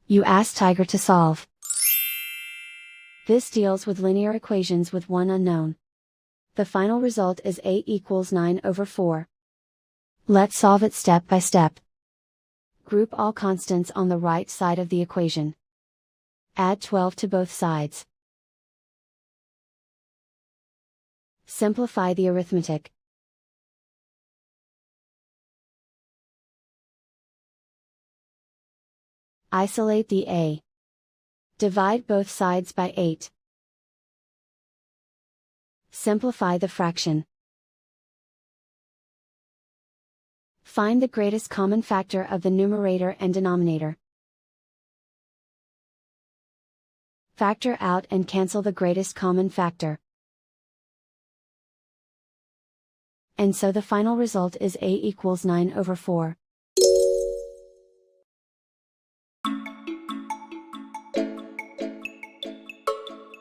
You ask Tiger to solve. This deals with linear equations with one unknown. The final result is 8 equals 9/4. Let's solve it step by step. Group all constants on the right side of the equation. Add 12 to both sides. Simplify the arithmetic. Isolate the a. Divide both sides by 8. Simplify the fraction. Find the greatest common factor of the numerator and denominator. Factor out and cancel the greatest common factor. And so the final result is a equals 9/4.